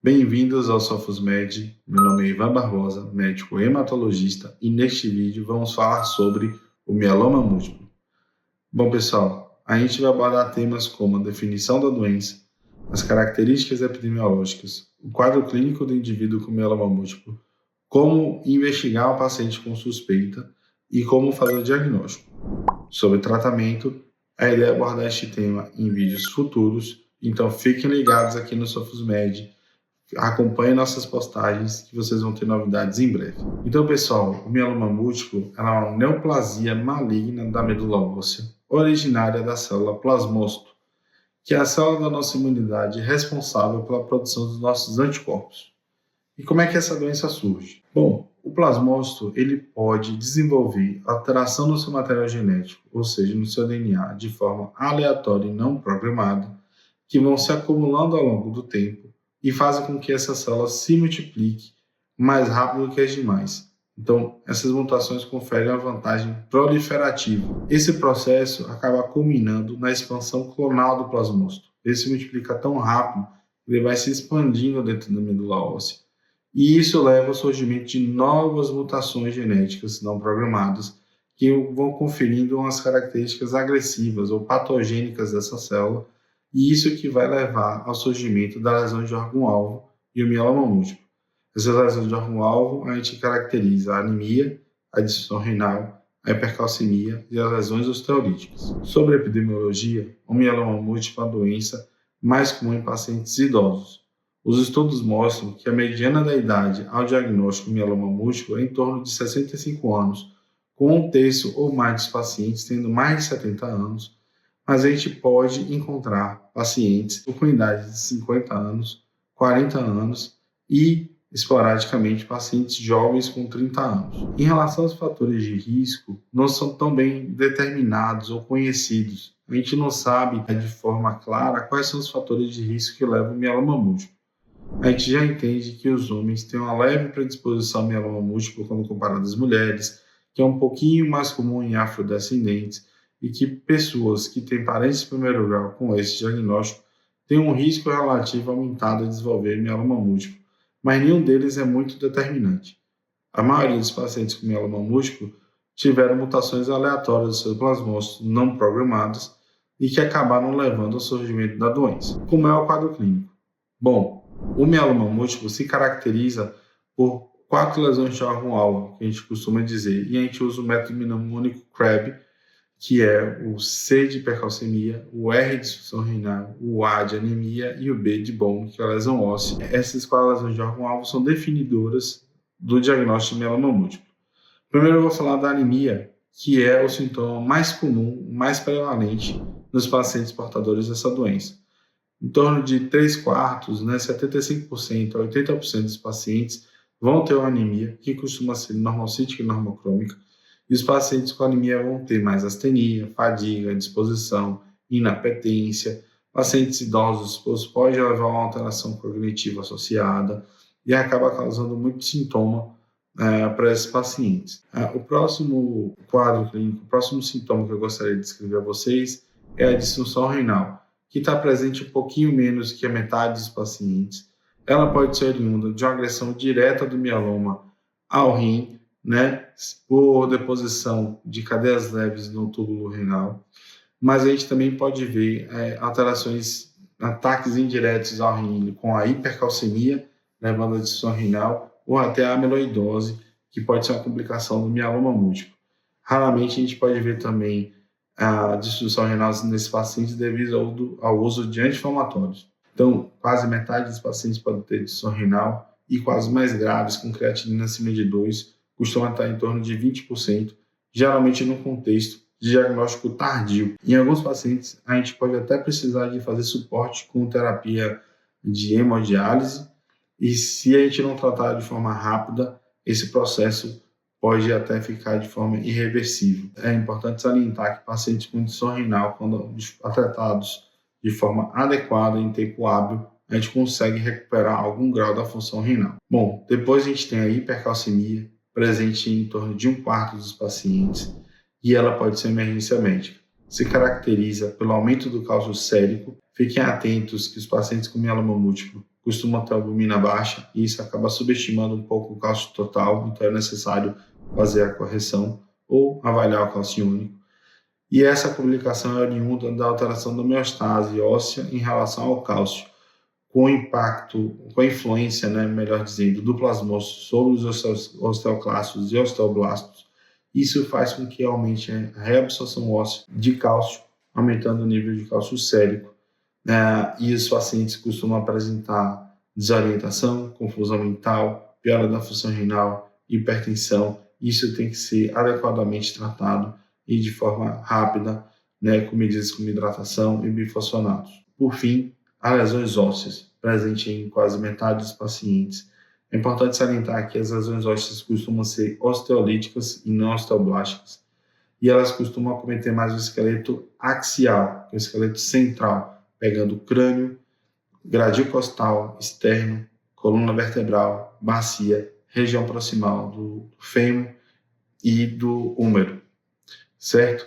Bem-vindos ao SofosMed. Meu nome é Ivan Barbosa, médico hematologista, e neste vídeo vamos falar sobre o mieloma múltiplo. Bom, pessoal, a gente vai abordar temas como a definição da doença, as características epidemiológicas, o quadro clínico do indivíduo com mieloma múltiplo, como investigar o paciente com suspeita e como fazer o diagnóstico. Sobre tratamento, a ideia é abordar este tema em vídeos futuros, então fiquem ligados aqui no SofosMed. Acompanhe nossas postagens que vocês vão ter novidades em breve. Então, pessoal, o mieloma múltiplo é uma neoplasia maligna da medula óssea, originária da célula plasmócito, que é a célula da nossa imunidade responsável pela produção dos nossos anticorpos. E como é que essa doença surge? Bom, o plasmócito ele pode desenvolver alteração no seu material genético, ou seja, no seu DNA, de forma aleatória e não programada, que vão se acumulando ao longo do tempo e fazem com que essa célula se multiplique mais rápido que as demais. Então, essas mutações conferem uma vantagem proliferativa. Esse processo acaba culminando na expansão clonal do plasmócito. Ele se multiplica tão rápido que ele vai se expandindo dentro da medula óssea. E isso leva ao surgimento de novas mutações genéticas não programadas que vão conferindo umas características agressivas ou patogênicas dessa célula, e isso que vai levar ao surgimento da lesão de órgão-alvo e o mieloma múltiplo. Essas lesões de órgão-alvo a gente caracteriza a anemia, a disfunção renal, a hipercalcemia e as lesões osteolíticas. Sobre a epidemiologia, o mieloma múltiplo é a doença mais comum em pacientes idosos. Os estudos mostram que a mediana da idade ao diagnóstico do mieloma múltiplo é em torno de 65 anos, com um terço ou mais dos pacientes tendo mais de 70 anos, mas a gente pode encontrar pacientes com idade de 50 anos, 40 anos e, esporadicamente, pacientes jovens com 30 anos. Em relação aos fatores de risco, não são tão bem determinados ou conhecidos. A gente não sabe de forma clara quais são os fatores de risco que levam ao mieloma múltiplo. A gente já entende que os homens têm uma leve predisposição ao mieloma múltiplo quando comparado às mulheres, que é um pouquinho mais comum em afrodescendentes, e que pessoas que têm parentes de primeiro grau com esse diagnóstico têm um risco relativo aumentado de desenvolver mieloma múltiplo, mas nenhum deles é muito determinante. A maioria dos pacientes com mieloma múltiplo tiveram mutações aleatórias dos seus plasmócitos não programadas e que acabaram levando ao surgimento da doença. Como é o quadro clínico? Bom, o mieloma múltiplo se caracteriza por 4 lesões de órgão-alvo, que a gente costuma dizer, e a gente usa o método mnemônico CREB, que é o C de hipercalcemia, o R de disfunção renal, o A de anemia e o B de bone, que é a lesão óssea. Essas 4 lesões de órgão-alvo são definidoras do diagnóstico de mieloma múltiplo. Primeiro eu vou falar da anemia, que é o sintoma mais comum, mais prevalente nos pacientes portadores dessa doença. Em torno de 3/4, 75% a 80% dos pacientes vão ter uma anemia, que costuma ser normocítica e normocrômica, e os pacientes com anemia vão ter mais astenia, fadiga, indisposição, inapetência. Pacientes idosos podem levar a uma alteração cognitiva associada e acaba causando muito sintoma para esses pacientes. O próximo quadro clínico, o próximo sintoma que eu gostaria de descrever a vocês é a disfunção renal, que está presente um pouquinho menos que a metade dos pacientes. Ela pode ser oriunda de uma agressão direta do mieloma ao rim, por deposição de cadeias leves no túbulo renal, mas a gente também pode ver alterações, ataques indiretos ao rim com a hipercalcemia, levando a disfunção renal, ou até a amiloidose, que pode ser uma complicação do mieloma múltiplo. Raramente a gente pode ver também a disfunção renal nesses pacientes devido ao uso de anti-inflamatórios. Então, quase metade dos pacientes podem ter disfunção renal e quase mais graves, com creatinina acima de 2, costuma estar em torno de 20%, geralmente no contexto de diagnóstico tardio. Em alguns pacientes, a gente pode até precisar de fazer suporte com terapia de hemodiálise, e se a gente não tratar de forma rápida, esse processo pode até ficar de forma irreversível. É importante salientar que pacientes com disfunção renal, quando tratados de forma adequada em tempo hábil, a gente consegue recuperar algum grau da função renal. Bom, depois a gente tem a hipercalcemia, presente em torno de 1/4 dos pacientes, e ela pode ser emergência médica. Se caracteriza pelo aumento do cálcio sérico. Fiquem atentos que os pacientes com mieloma múltiplo costuma ter albumina baixa e isso acaba subestimando um pouco o cálcio total, então é necessário fazer a correção ou avaliar o cálcio único. E essa publicação é oriunda da alteração da homeostase óssea em relação ao cálcio, com impacto, com a influência, melhor dizendo, do plasmócito sobre os osteoclastos e osteoblastos. Isso faz com que aumente a reabsorção óssea de cálcio, aumentando o nível de cálcio sérico. E os pacientes costumam apresentar desorientação, confusão mental, piora da função renal, hipertensão. Isso tem que ser adequadamente tratado e de forma rápida, com medidas como hidratação e bifosfonatos. Por fim, as lesões ósseas, presentes em quase metade dos pacientes. É importante salientar que as lesões ósseas costumam ser osteolíticas e não osteoblásticas, e elas costumam acometer mais o esqueleto axial, que é o esqueleto central, pegando o crânio, gradil costal, externo, coluna vertebral, bacia, região proximal do fêmur e do húmero, certo?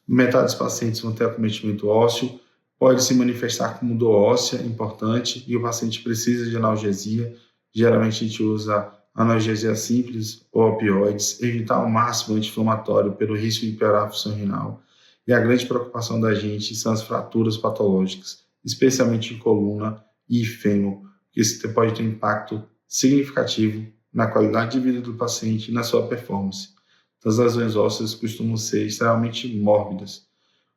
Metade dos pacientes vão ter acometimento ósseo, pode se manifestar como dor óssea importante e o paciente precisa de analgesia. Geralmente a gente usa analgesia simples ou opioides, evitar ao máximo o anti-inflamatório pelo risco de piorar a função renal. E a grande preocupação da gente são as fraturas patológicas, especialmente em coluna e fêmur, que isso pode ter um impacto significativo na qualidade de vida do paciente e na sua performance. Então, as lesões ósseas costumam ser extremamente mórbidas.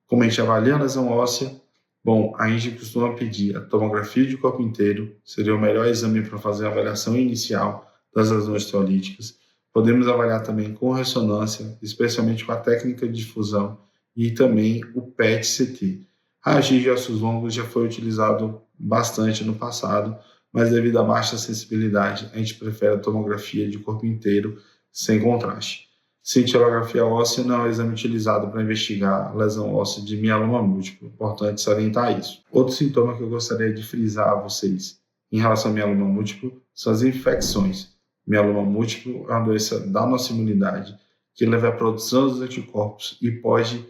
Como a gente avalia a lesão óssea? Bom, a gente costuma pedir a tomografia de corpo inteiro, seria o melhor exame para fazer a avaliação inicial das lesões osteolíticas. Podemos avaliar também com ressonância, especialmente com a técnica de difusão, e também o PET-CT. Raio-X de ossos longos já foi utilizado bastante no passado, mas devido à baixa sensibilidade, a gente prefere a tomografia de corpo inteiro sem contraste. Cintilografia óssea não é um exame utilizado para investigar a lesão óssea de mieloma múltiplo. Importante salientar isso. Outro sintoma que eu gostaria de frisar a vocês em relação ao mieloma múltiplo são as infecções. Mieloma múltiplo é uma doença da nossa imunidade que leva à produção dos anticorpos e pode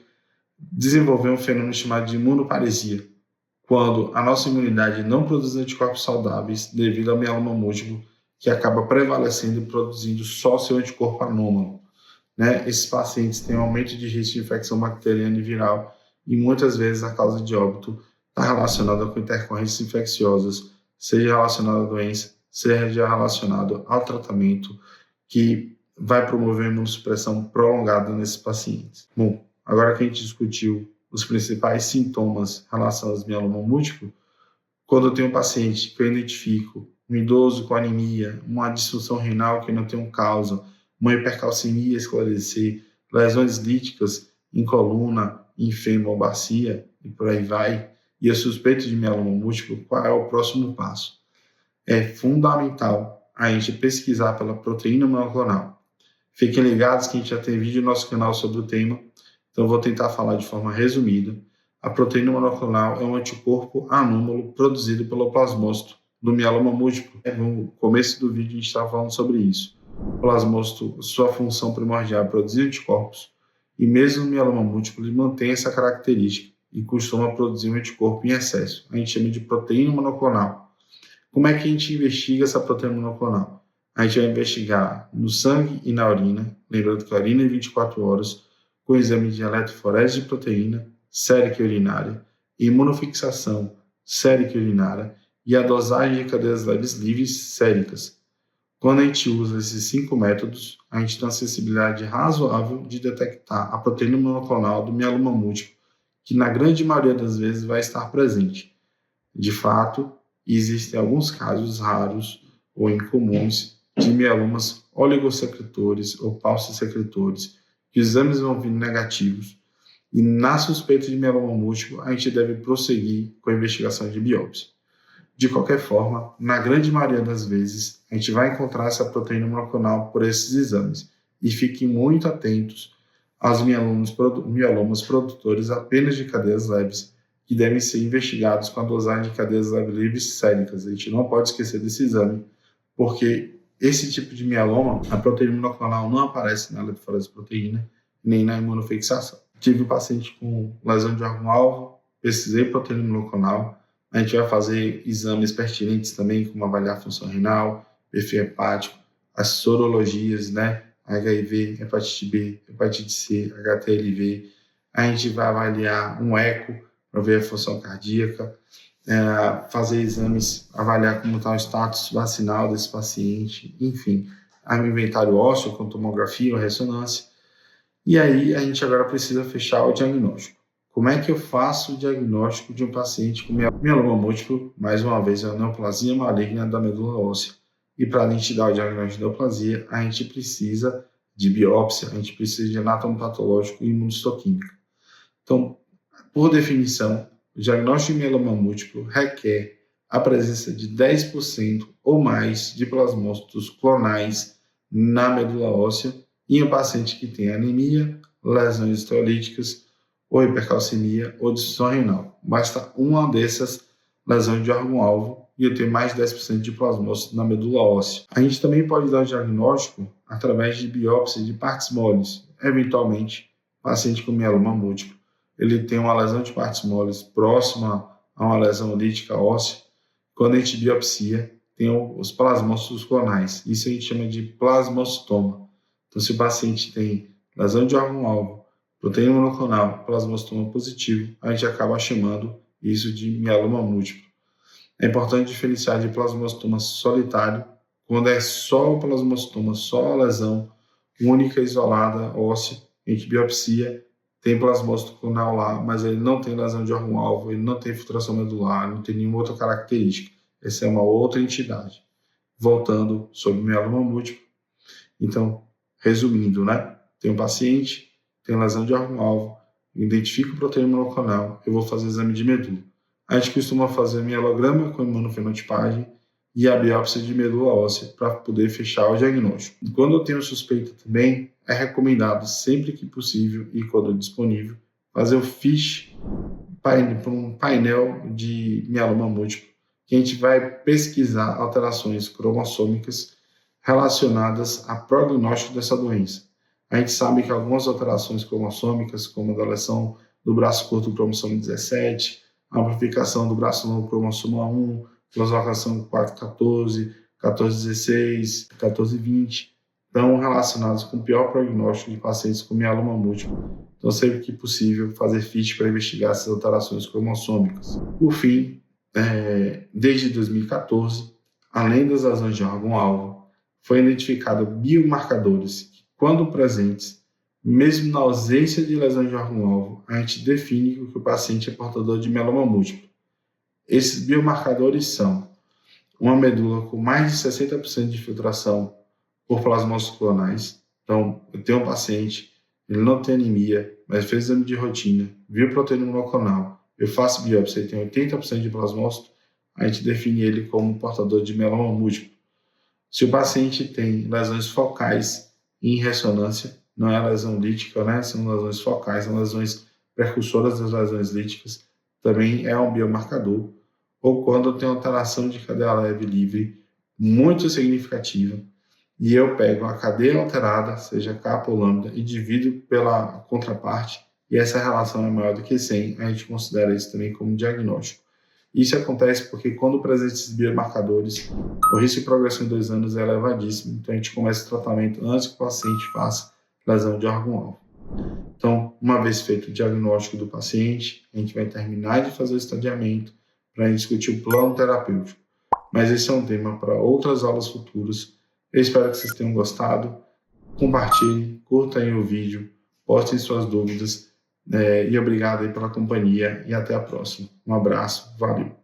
desenvolver um fenômeno chamado de imunoparesia, quando a nossa imunidade não produz anticorpos saudáveis devido ao mieloma múltiplo, que acaba prevalecendo e produzindo só seu anticorpo anômalo. Esses pacientes têm um aumento de risco de infecção bacteriana e viral e muitas vezes a causa de óbito está relacionada com intercorrências infecciosas, seja relacionada à doença, seja relacionado ao tratamento que vai promover imunossupressão prolongada nesses pacientes. Bom, agora que a gente discutiu os principais sintomas em relação aos mieloma múltiplo, quando eu tenho um paciente que eu identifico um idoso com anemia, uma disfunção renal que não tem um causa, uma hipercalcemia esclarecer, lesões líticas em coluna, em fêmur ou bacia, e por aí vai, e eu suspeito de mieloma múltiplo, qual é o próximo passo? É fundamental a gente pesquisar pela proteína monoclonal. Fiquem ligados que a gente já tem vídeo no nosso canal sobre o tema, então eu vou tentar falar de forma resumida. A proteína monoclonal é um anticorpo anômalo produzido pelo plasmócito do mieloma múltiplo. No começo do vídeo a gente estava falando sobre isso. O plasmócito, sua função primordial é produzir anticorpos, e mesmo no mieloma múltiplo ele mantém essa característica e costuma produzir um anticorpo em excesso. A gente chama de proteína monoclonal. Como é que a gente investiga essa proteína monoclonal? A gente vai investigar no sangue e na urina, lembrando que a urina é 24 horas, com exame de eletroforese de proteína, sérica urinária, imunofixação sérica urinária e a dosagem de cadeias leves livres séricas. Quando a gente usa esses 5 métodos, a gente tem uma sensibilidade razoável de detectar a proteína monoclonal do mieloma múltiplo, que na grande maioria das vezes vai estar presente. De fato, existem alguns casos raros ou incomuns de mielomas oligosecretores ou falsosecretores, que os exames vão vir negativos, e na suspeita de mieloma múltiplo, a gente deve prosseguir com a investigação de biópsia. De qualquer forma, na grande maioria das vezes, a gente vai encontrar essa proteína monoclonal por esses exames, e fiquem muito atentos aos mielomas produtores apenas de cadeias leves, que devem ser investigados com a dosagem de cadeias livres séricas. A gente não pode esquecer desse exame, porque esse tipo de mieloma, a proteína monoclonal não aparece na eletroforese de proteína, nem na imunofixação. Tive um paciente com lesão de órgão-alvo, pesquisei proteína monoclonal, A gente vai fazer exames pertinentes também, como avaliar a função renal, perfil hepático, as sorologias, né? HIV, hepatite B, hepatite C, HTLV. A gente vai avaliar um eco para ver a função cardíaca, fazer exames, avaliar como está o status vacinal desse paciente, enfim, um inventário ósseo com tomografia ou ressonância. E aí a gente agora precisa fechar o diagnóstico. Como é que eu faço o diagnóstico de um paciente com mieloma múltiplo? Mais uma vez, a neoplasia maligna da medula óssea. E para a gente dar o diagnóstico de neoplasia, a gente precisa de biópsia, a gente precisa de anatomopatológico e imunohistoquímica. Então, por definição, o diagnóstico de mieloma múltiplo requer a presença de 10% ou mais de plasmócitos clonais na medula óssea em um paciente que tem anemia, lesões esteolíticas, ou hipercalcemia ou disfunção renal. Basta uma dessas lesões de órgão-alvo e eu tenho mais de 10% de plasmócitos na medula óssea. A gente também pode dar o diagnóstico através de biópsia de partes moles. Eventualmente, paciente com mieloma múltiplo, ele tem uma lesão de partes moles próxima a uma lesão lítica óssea. Quando a gente biopsia, tem os plasmócitos clonais. Isso a gente chama de plasmocitoma. Então, se o paciente tem lesão de órgão-alvo, proteína monoclonal, plasmocitoma positivo, a gente acaba chamando isso de mieloma múltiplo. É importante diferenciar de plasmocitoma solitário, quando é só o plasmocitoma, só a lesão única, isolada, óssea, em que biopsia, tem plasmócito clonal lá, mas ele não tem lesão de órgão-alvo, ele não tem infiltração medular, não tem nenhuma outra característica. Essa é uma outra entidade. Voltando sobre o mieloma múltiplo. Então, resumindo, né? Tem um paciente, tem lesão de órgão-alvo, identifico proteína monoclonal, eu vou fazer exame de medula. A gente costuma fazer mielograma com imunofenotipagem e a biópsia de medula óssea para poder fechar o diagnóstico. Quando eu tenho suspeita também, é recomendado sempre que possível e quando disponível, fazer o FISH para um painel de mieloma múltiplo, que a gente vai pesquisar alterações cromossômicas relacionadas a prognóstico dessa doença. A gente sabe que algumas alterações cromossômicas, como a deleção do braço curto do cromossomo 17, a amplificação do braço longo do cromossomo 1, translocação 414, 1416, 1420, estão relacionados com o pior prognóstico de pacientes com mieloma múltiplo. Então, sempre que possível, fazer FISH para investigar essas alterações cromossômicas. Por fim, desde 2014, além das lesões de órgão-alvo, foi identificado biomarcadores que, quando presentes, mesmo na ausência de lesão de órgão-alvo, a gente define que o paciente é portador de mieloma múltiplo. Esses biomarcadores são uma medula com mais de 60% de filtração por plasmócitos clonais. Então, eu tenho um paciente, ele não tem anemia, mas fez exame de rotina, viu proteína monoclonal, eu faço biópsia e tem 80% de plasmócito, a gente define ele como portador de mieloma múltiplo. Se o paciente tem lesões focais em ressonância, não é lesão lítica, né? São lesões focais, são lesões precursoras das lesões líticas, também é um biomarcador. Ou quando tem alteração de cadeia leve livre muito significativa, e eu pego a cadeia alterada, seja capa ou lambda, e divido pela contraparte, e essa relação é maior do que 100, a gente considera isso também como diagnóstico. Isso acontece porque quando presentes esses biomarcadores, o risco de progressão em 2 anos é elevadíssimo, então a gente começa o tratamento antes que o paciente faça lesão de órgão-alvo. Então, uma vez feito o diagnóstico do paciente, a gente vai terminar de fazer o estadiamento para discutir o plano terapêutico. Mas esse é um tema para outras aulas futuras. Eu espero que vocês tenham gostado. Compartilhem, curtam aí o vídeo, postem suas dúvidas. E obrigado aí pela companhia e até a próxima. Um abraço, valeu!